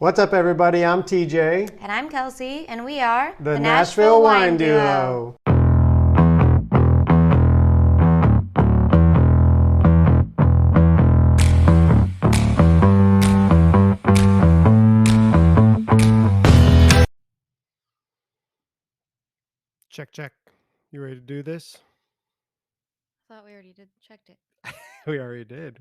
What's up, everybody? I'm TJ. And I'm Kelsey, and we are the Nashville Wine Duo. Check. You ready to do this? I thought we already checked it. We already did.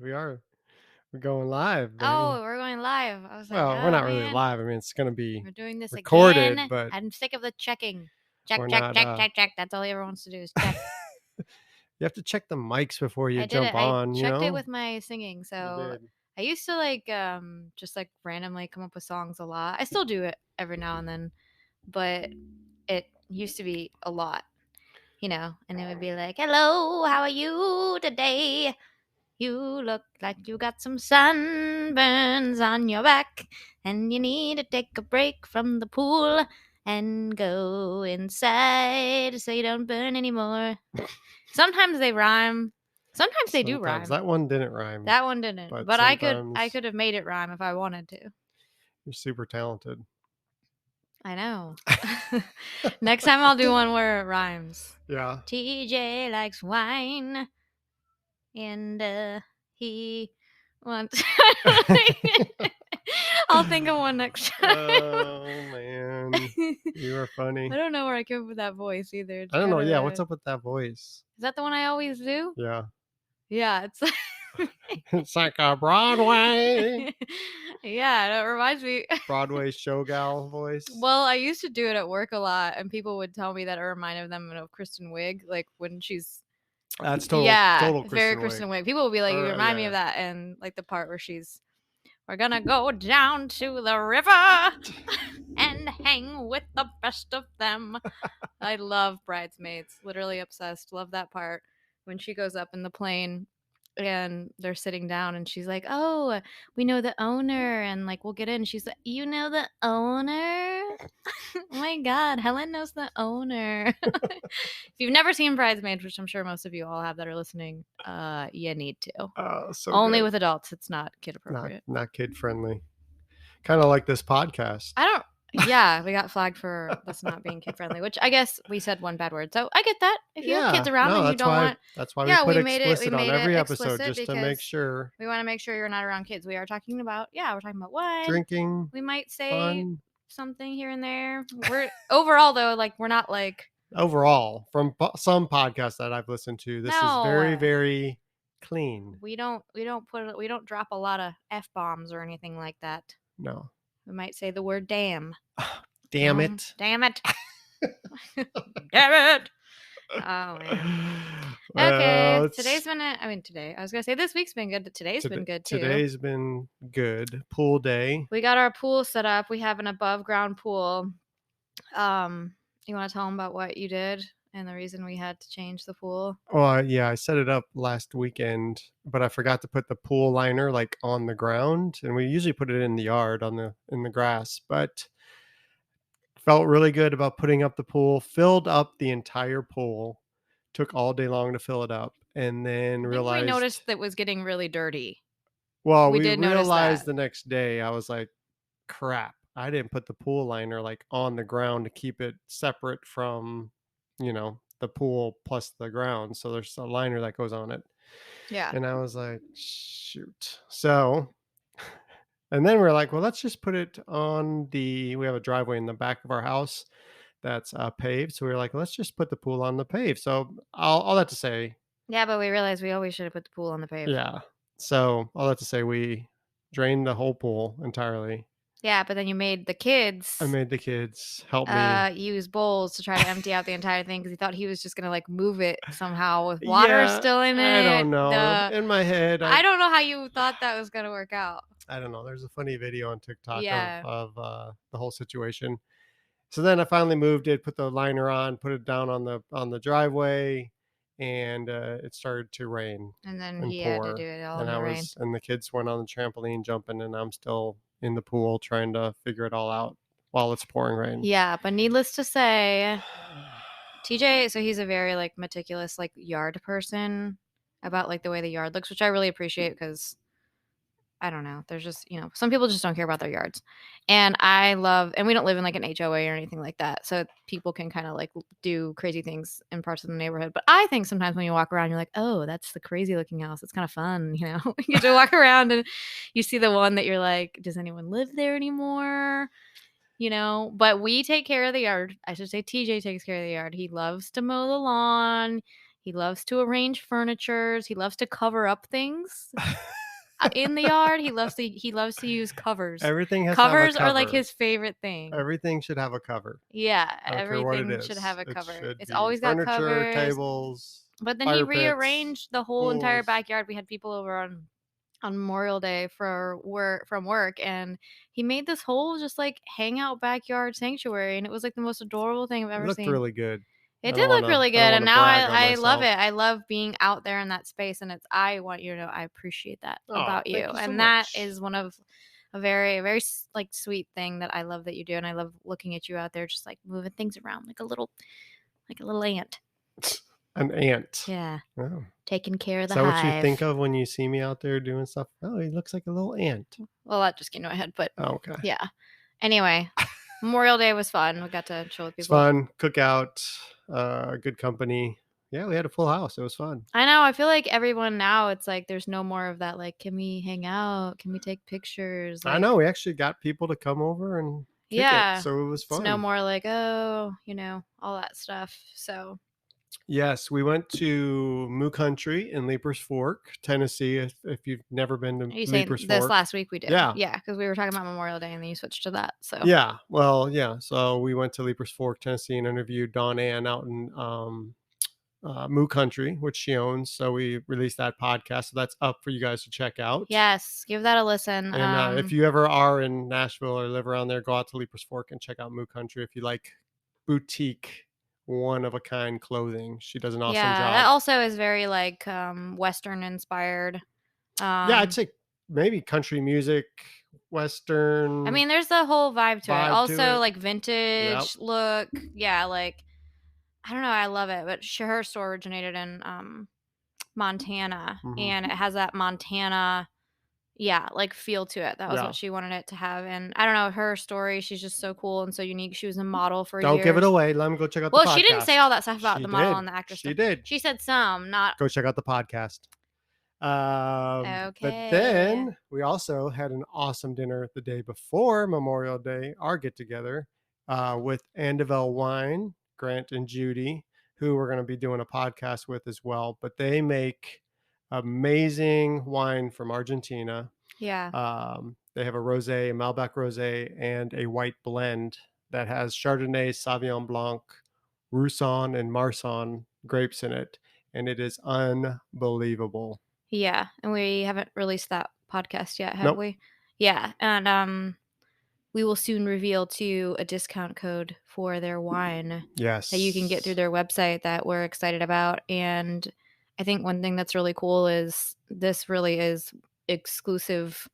We're going live, baby. Oh, we're going live. I was like, we're not really live. I mean, it's going to be we're doing this recorded, again. but I'm sick of the checking. Check. That's all he ever wants to do is check. You have to check the mics before you I jump on. I checked it with my singing. So You did. I used to just randomly come up with songs a lot. I still do it every now and then, but it used to be a lot, and it would be like, hello, how are you today? You look like you got some sunburns on your back, and you need to take a break from the pool and go inside so you don't burn anymore. Sometimes they rhyme. Sometimes they do rhyme. That one didn't rhyme. That one didn't. But I could have made it rhyme if I wanted to. You're super talented. I know. Next time I'll do one where it rhymes. Yeah. TJ likes wine. And he wants. I'll think of one next time. Oh man, you are funny. I don't know where I came up with that voice either. I don't know. Yeah, what's up with that voice? Is that the one I always do? Yeah. Yeah, it's. It's like a Broadway. Yeah, it reminds me. Broadway showgal voice. Well, I used to do it at work a lot, and people would tell me that it reminded them of Kristen Wiig, like when she's. That's total. Yeah, total very Kristen Wiig. People will be like, "You remind me of that," and like the part where we're gonna go down to the river and hang with the best of them. I love Bridesmaids. Literally obsessed. Love that part when she goes up in the plane and they're sitting down and she's like, "Oh, we know the owner," and like we'll get in. She's like, "You know the owner?" Oh my God, Helen knows the owner. If you've never seen Bridesmaids, which I'm sure most of you all have that are listening, you need to. So only good. with adults. It's not kid appropriate. Not kid friendly. Kind of like this podcast. Yeah, we got flagged for this not being kid friendly, which I guess we said one bad word. So I get that. If you have kids around and you don't want. That's why we put explicit on every episode just to make sure. We want to make sure you're not around kids. We are talking about, we're talking about wine. Drinking. We might say fun. Something here and there. We're overall though, we're not like. Overall, from some podcasts that I've listened to, this is very, very clean. We don't drop a lot of F-bombs or anything like that. No. We might say the word damn. Damn it. Damn it. Damn it. Oh, man. Okay. Today's been I was going to say this week's been good. Today's been good, too. Today's been good. Pool day. We got our pool set up. We have an above-ground pool. You want to tell them about what you did and the reason we had to change the pool? Well, yeah, I set it up last weekend, but I forgot to put the pool liner on the ground, and we usually put it in the yard in the grass, but felt really good about putting up the pool, filled up the entire pool, took all day long to fill it up, and then realized we noticed that it was getting really dirty. Well, we realized the next day. I was like, crap, I didn't put the pool liner on the ground to keep it separate from the pool plus the ground, so there's a liner that goes on it. Yeah. And I was like, shoot. So and then we're like, well, let's just put it on we have a driveway in the back of our house that's paved, so we were like, let's just put the pool on the pave. So all that to say, yeah, but we realized we always should have put the pool on the pave. Yeah, so all that to say, we drained the whole pool entirely. Yeah, but then you made the kids. I made the kids help me use bowls to try to empty out the entire thing because he thought he was just gonna move it somehow with water still in it. I don't know. In my head, I don't know how you thought that was gonna work out. I don't know. There's a funny video on TikTok of the whole situation. So then I finally moved it, put the liner on, put it down on the driveway, and it started to rain. And then he had to do it all in the rain. And the kids went on the trampoline jumping, and I'm still in the pool trying to figure it all out while it's pouring rain. Yeah, but needless to say, TJ, so he's a very meticulous yard person about the way the yard looks, which I really appreciate because I don't know. There's just, some people just don't care about their yards. And and we don't live in like an HOA or anything like that. So people can kind of like do crazy things in parts of the neighborhood. But I think sometimes when you walk around, you're like, oh, that's the crazy looking house. It's kind of fun. You get to walk around and you see the one that you're like, does anyone live there anymore? But we take care of the yard. I should say TJ takes care of the yard. He loves to mow the lawn. He loves to arrange furnitures. He loves to cover up things in the yard. He loves to use covers. Everything has Covers to have a are like cover. his favorite thing. Everything should have a cover. Yeah, I don't care what it everything is. should have a It cover. should It's be always got furniture, covers. tables. But then he fire pits, rearranged the whole entire pools. backyard. We had people over on Memorial Day from work, and he made this whole just like hangout backyard sanctuary, and it was like the most adorable thing I've ever seen. It looked really good. It did look really good, and now I love it. I love being out there in that space, and I want you to know I appreciate that about you, and that is one of a very, very like sweet thing that I love that you do, and I love looking at you out there just like moving things around like a little ant. An ant. Yeah. Oh. Taking care of the hive. Is that hive. what you think of when you see me out there doing stuff? Oh, he looks like a little ant. Well, that just came to my head, but okay. Yeah. Anyway, Memorial Day was fun. We got to chill with people. It's fun. Cookout, good company. Yeah, we had a full house. It was fun. I know. I feel like everyone now, it's like there's no more of that, like, can we hang out? Can we take pictures? Like, I know. We actually got people to come over and kick it, so it was fun. It's no more like, oh, all that stuff. So yes, we went to Moo Country in Leapers Fork, Tennessee. If you've never been to Leapers Fork, this last week we did. Yeah, because we were talking about Memorial Day and then you switched to that. So yeah, well, yeah. So we went to Leapers Fork, Tennessee, and interviewed Dawn Ann out in Moo Country, which she owns. So we released that podcast. So that's up for you guys to check out. Yes, give that a listen. And if you ever are in Nashville or live around there, go out to Leapers Fork and check out Moo Country if you like boutique, one-of-a-kind clothing. She does an awesome job. Yeah, that also is very like Western inspired. Yeah, I'd say maybe country music, Western. I mean, there's the whole vibe to it. Also, it. like vintage look. Yeah, like I don't know. I love it. But her store originated in Montana, and it has that Montana, like feel to it. That was what she wanted it to have. And I don't know, her story, she's just so cool and so unique. She was a model for years. Don't give it away. Let me go check out the podcast. Well, she didn't say all that stuff about the model and the actress. She did. She said some, not. Go check out the podcast. Okay. But then we also had an awesome dinner the day before Memorial Day, our get together with Andeville Wine, Grant and Judy, who we're going to be doing a podcast with as well. But they make amazing wine from Argentina. Yeah. They have a rosé, a Malbec rosé, and a white blend that has Chardonnay, Sauvignon Blanc, Roussanne, and Marsanne grapes in it. And it is unbelievable. Yeah. And we haven't released that podcast yet, have we? Yeah. And we will soon reveal too a discount code for their wine. Yes. That you can get through their website that we're excited about. And I think one thing that's really cool is this really is exclusive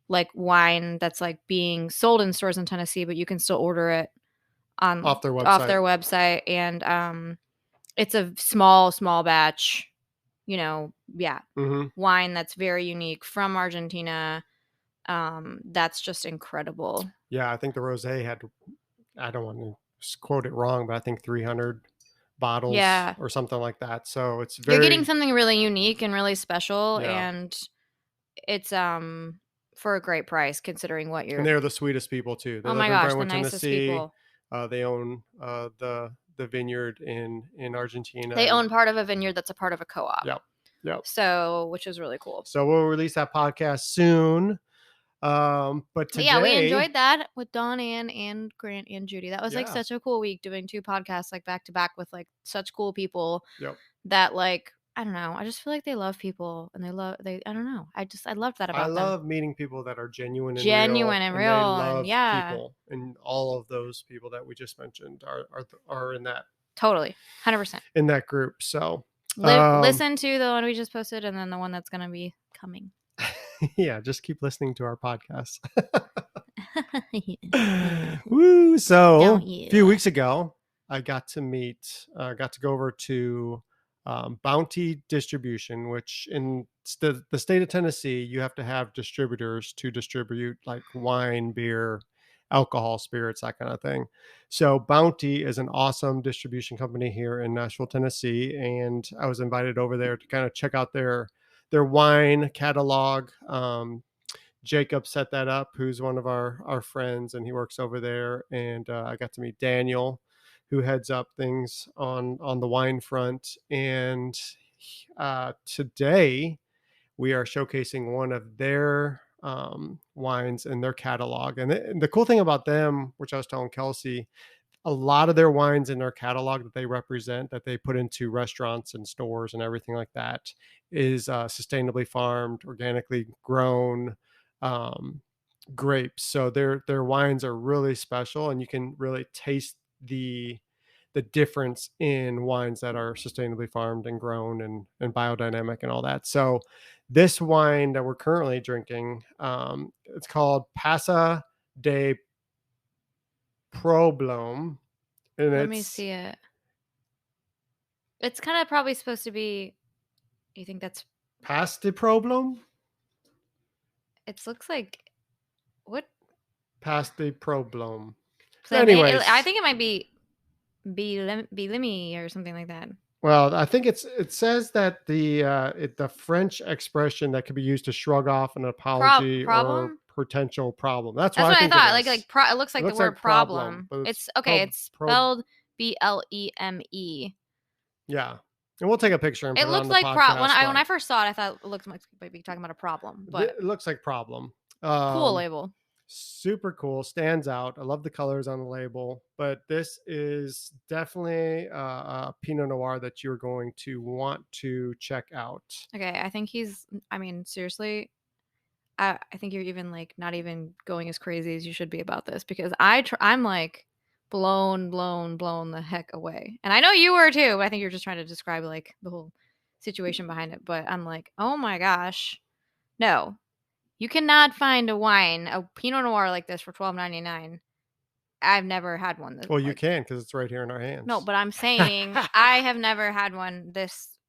like wine that's like being sold in stores in Tennessee, but you can still order it off their website. And it's a small batch, wine that's very unique from Argentina. That's just incredible. Yeah, I think the rosé had, I don't want to quote it wrong, but I think 300 bottles or something like that. So it's very, you're getting something really unique and really special, and it's for a great price considering what you're. And they're the sweetest people too. They live in Brentwood, the nicest Tennessee. People. They own the vineyard in Argentina. They own part of a vineyard that's a part of a co-op. Yep. So, which is really cool. So we'll release that podcast soon. But today, we enjoyed that with Dawn Ann and Grant and Judy. That was like such a cool week doing 2 podcasts like back to back with like such cool people. That like, I don't know. I just feel like they love people and I don't know. I loved that about them. I love meeting people that are genuine and real. And they love people. And all of those people that we just mentioned are in that. Totally. 100%. In that group. So listen to the one we just posted and then the one that's going to be coming. Yeah, just keep listening to our podcast. Woo! So a few weeks ago, I got to go over to Bounty Distribution, which in the state of Tennessee, you have to have distributors to distribute like wine, beer, alcohol, spirits, that kind of thing. So Bounty is an awesome distribution company here in Nashville, Tennessee, and I was invited over there to kind of check out their wine catalog. Jacob set that up, who's one of our friends, and he works over there. And I got to meet Daniel, who heads up things on the wine front. And today we are showcasing one of their wines in their catalog. And the cool thing about them, which I was telling Kelsey, a lot of their wines in their catalog that they represent, that they put into restaurants and stores and everything like that, is sustainably farmed, organically grown um, grapes. So their wines are really special, and you can really taste the difference in wines that are sustainably farmed and grown and biodynamic and all that. So this wine that we're currently drinking, it's called Passa de Problom, and Let me it's see it. It's kind of probably supposed to be. You think that's? Pass de Problom? It looks like what? Pass de Problom. I Anyways, think it might be Limi or something like that. well, I think it says that the French expression that could be used to shrug off an apology or Problem? potential problem. That's what That's I what I think it thought. is. It looks It like the looks word like problem, problem. but it's It's okay. It's spelled Bleme. yeah. And we'll take a picture and It put it on looks the like when podcast. I first saw it, I thought it looked like might be talking about a problem, but It looks like problem. cool label. Super cool, stands out. I love the colors on the label, but this is definitely a Pinot Noir that you're going to want to check out. Okay, I think I mean, seriously, I think you're even like not even going as crazy as you should be about this because I'm like blown the heck away. And I know you were too, but I think you're just trying to describe like the whole situation behind it. But I'm like, oh my gosh, no, you cannot find a Pinot Noir like this for $12.99. I've never had one Well, you like can because it's right here in our no, hands. but I'm saying I have never had one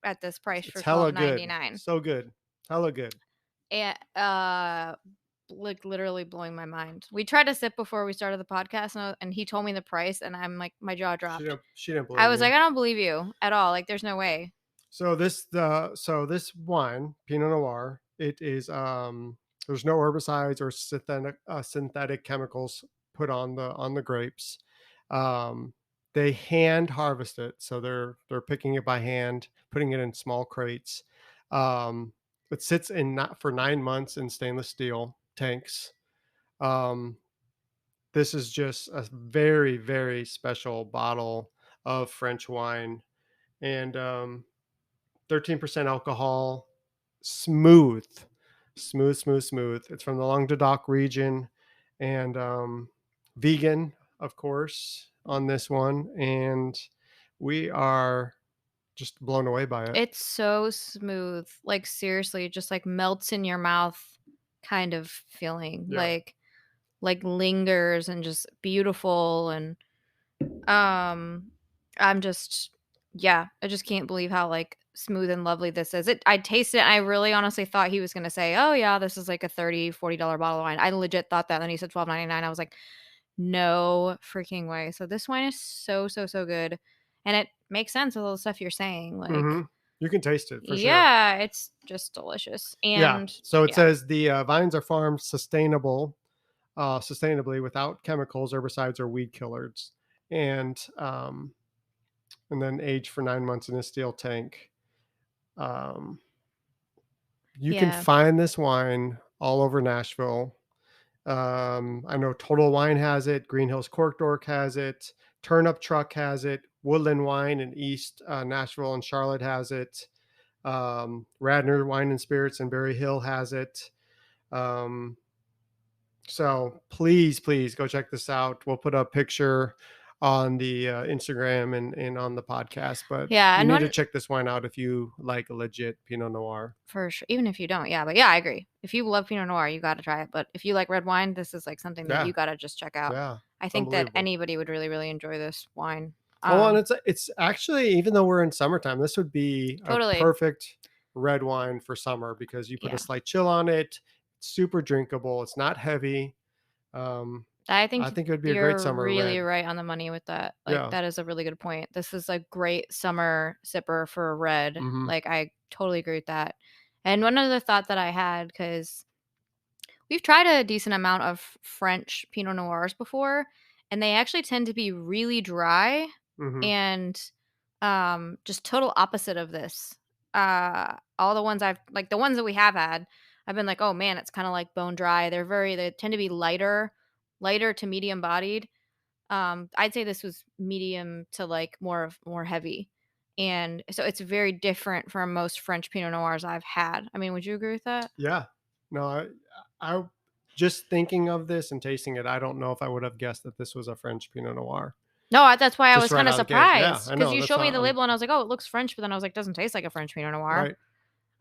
at this price for It's twelve hella ninety good. nine. So good. Hella good. And like literally blowing my mind. We tried to sip before we started the podcast, and he told me the price, and I'm like, my jaw dropped. She didn't I believe was you. like, I don't believe you at all. Like, there's no way. So this wine, Pinot Noir, it is there's no herbicides or synthetic chemicals put on the grapes. Um, they hand harvest it, so they're picking it by hand, putting it in small crates. Um, it sits in not for 9 months in stainless steel tanks. Um, this is just a very special bottle of French wine, and 13% alcohol, smooth, smooth. It's from the Languedoc region, and vegan, of course, on this one. And we are just blown away by it. It's so smooth. Like, seriously, it just like melts in your mouth kind of feeling. Yeah. Like lingers and just beautiful and I'm just yeah, I just can't believe how like smooth and lovely this is. I tasted it and I really honestly thought he was going to say, "Oh yeah, this is like a $30-$40 bottle of wine." I legit thought that and then he said $12.99. I was like, "No freaking way." So this wine is so good. And it makes sense with all the stuff you're saying. Mm-hmm. Like, You can taste it for sure. yeah, it's just delicious. Yeah. And So it yeah. says the vines are farmed sustainably without chemicals, herbicides, or weed killers, and then aged for 9 months in a steel tank. Um, you can Yeah. find this wine all over Nashville. I know Total Wine has it, Green Hills Cork Dork has it, Turnip Truck has it, Woodland Wine in East Nashville and Charlotte has it. Radnor Wine and Spirits in Berry Hill has it. Um, so please go check this out. We'll put a picture on the Instagram and on the podcast, but Yeah, you and need what to check this wine out if you like a legit Pinot Noir. for sure. Even if you don't, yeah. But yeah, I agree. If you love Pinot Noir, you got to try it. But if you like red wine, this is like something that Yeah, you got to just check out. yeah, I it's think that unbelievable. anybody would really enjoy this wine. Oh, and it's actually, even though we're in summertime, this would be a Totally. perfect red wine for summer because you put a Yeah. slight chill on it. It's super drinkable. It's not heavy. I I think think it would be a great you're summer really red. right on the money with that. Like, Yeah. that is a really good point. This is a great summer sipper for a red. Hmm. Like, I totally agree with that. And one other thought that I had, because we've tried a decent amount of French Pinot Noirs before, and they actually tend to be really dry Hmm. and just total opposite of this. All the ones the ones that we have had, I've been like, "Oh man, it's kind of like bone dry." They tend to be lighter to medium bodied. I'd say this was medium to like more heavy. And so it's very different from most French Pinot Noirs I've had. I mean, would you agree with that? Yeah. No, I just thinking of this and tasting it, I don't know if I would have guessed that this was a French Pinot Noir. No, that's why I Just was right kinda out of the gate. Yeah, surprised I because know. you That's showed me not the label and I was like, "Oh, it looks French," but then I was like, "Doesn't taste like a French Pinot Noir." right.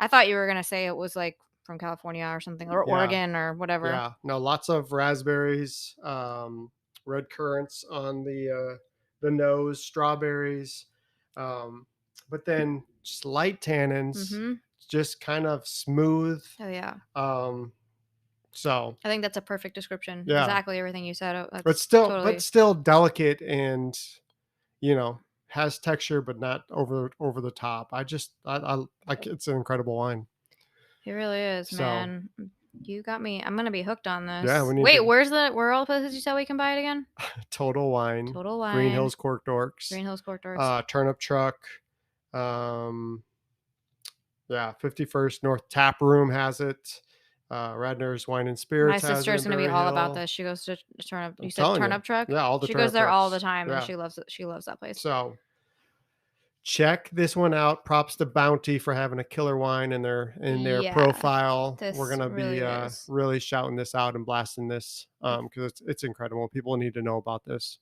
I thought you were gonna say it was, like, from California or something, or Yeah. Oregon or whatever. Yeah. No, lots of raspberries, red currants on the nose, strawberries, um, but then just light tannins, Mhm. just kind of smooth. Oh, yeah. Um, so I think that's a perfect description. yeah, Exactly everything you said. but That's still, totally. delicate and you know has texture, but not over the top. I like it's an incredible wine. It really is, So man. You got me. I'm gonna be hooked on yeah, this. we need Wait, to where are all the places you said we can buy it again? Total Wine, Total Green Wine, Hills Cork Dorks, Green Hills Cork Dorks. Turnip Truck, um, yeah, 51st North Tap Room has it. Radner's Wine and My Spirits has sister it is in gonna be Berry all about Hill. this. She goes to Turnip. I'm You said telling you, Turnip Truck? yeah, all the She goes turnip there all the trucks. time, and Yeah, she loves it. She loves that place. so check this one out. Props to Bounty for having a killer wine in their Yeah, profile. We're this gonna be really is. really shouting this out and blasting this Like, because it's incredible. People need to know about this.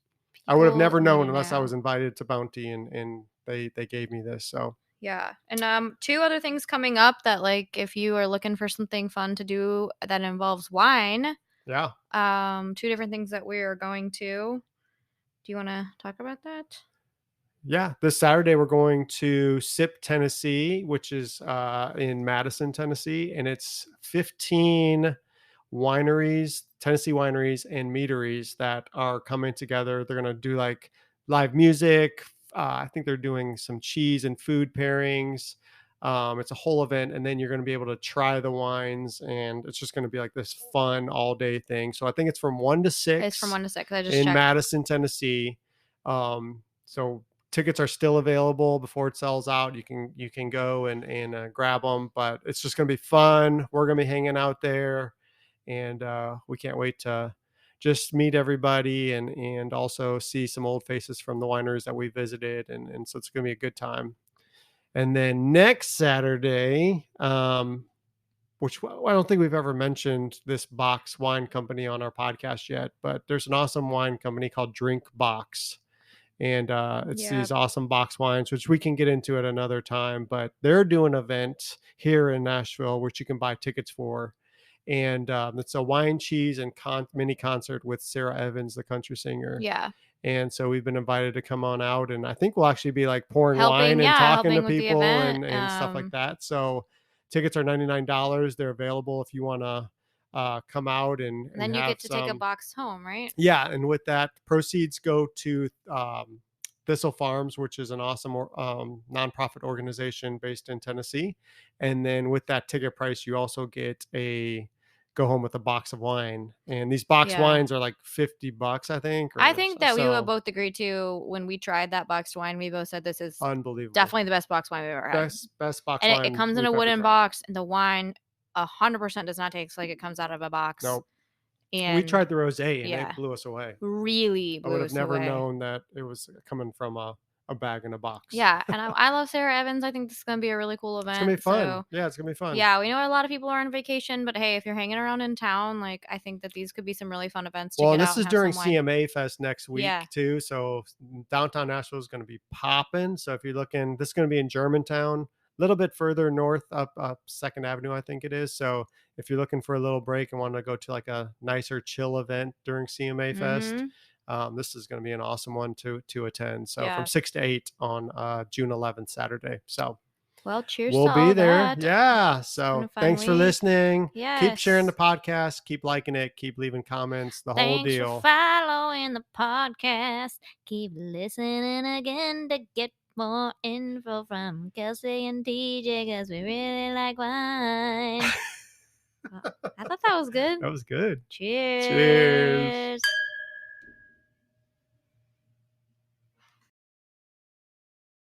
I would have people never need known to unless I was know. invited to Bounty and they gave me this. So Yeah, and, two other things coming up that, like, if you are looking for something fun to do that involves wine, yeah. two different things that we are going to. Do you wanna talk about that? Yeah, this Saturday we're going to Sip, Tennessee, which is in Madison, Tennessee, and it's 15 wineries, Tennessee wineries and meaderies that are coming together. They're going to do like live music. I think they're doing some cheese and food pairings. It's a whole event, and then you're going to be able to try the wines, and it's just going to be like this fun all day thing. So I think it's from 1 to It's from 6 1 to 6, I just in checked. Madison, Tennessee. So tickets are still available before it sells out. You can go and grab them, but it's just going to be fun. We're going to be hanging out there, and we can't wait to just meet everybody and also see some old faces from the wineries that we visited, and so it's going to be a good time. And then next Saturday, which I don't think we've ever mentioned this box wine company on our podcast yet, but there's an awesome wine company called Drink Box, and it's Yeah, these awesome box wines, which we can get into at another time. But they're doing an event here in Nashville, which you can buy tickets for, and it's a wine, cheese, and mini concert with Sarah Evans, the country singer. yeah. And so we've been invited to come on out, and I think we'll actually be like pouring wine and talking to Helping with the people event, and stuff like that. So tickets are $99. They're available if you want to come out and and then you have get to take a some. box home, right? Yeah, and with that, proceeds go to Thistle Farms, which is an awesome nonprofit organization based in Tennessee. And then with that ticket price, you also get a go home with a box of wine. And these box Yeah. wines are like $50, I think, I or think that we would so. both agree to when we tried that boxed wine, we both said this is Unbelievable. definitely the best box wine we've ever had. Best box And it wine comes in a we've ever wooden tried. box, and the wine 100% does not taste like it comes out of a box. Nope. We And tried the rosé and yeah, it blew us away. really I would blew have us never away. known that it was coming from a bag in a box. Yeah, and I love Sarah Evans. I think this is gonna be a really cool It's gonna be event. fun. So Yeah, it's gonna be fun. yeah, we know a lot of people are on vacation, but hey, if you're hanging around in town, like I think that these could be some really fun events to Well, get and out this and is have during some wine. CMA Fest next Yeah, week too. So downtown Nashville is going to be popping. So if you're looking, this is going to be in Germantown, a little bit further north up Second Avenue, I think it is. So if you're looking for a little break and want to go to like a nicer chill event during CMA Fest, mhm, this is going to be an awesome one to attend. So from yeah. 6 to 8 on June 11th, Saturday. So Well, cheers we'll to be all there. that. Yeah. It's been So a fun thanks for week. listening. Keep sharing the Yes. podcast. Keep liking it. Keep leaving comments. The whole Thanks for deal. following the podcast. Keep listening again to get more info from Kelsey and TJ because we really like wine. Well, I thought that was good. That was good. Cheers. Cheers.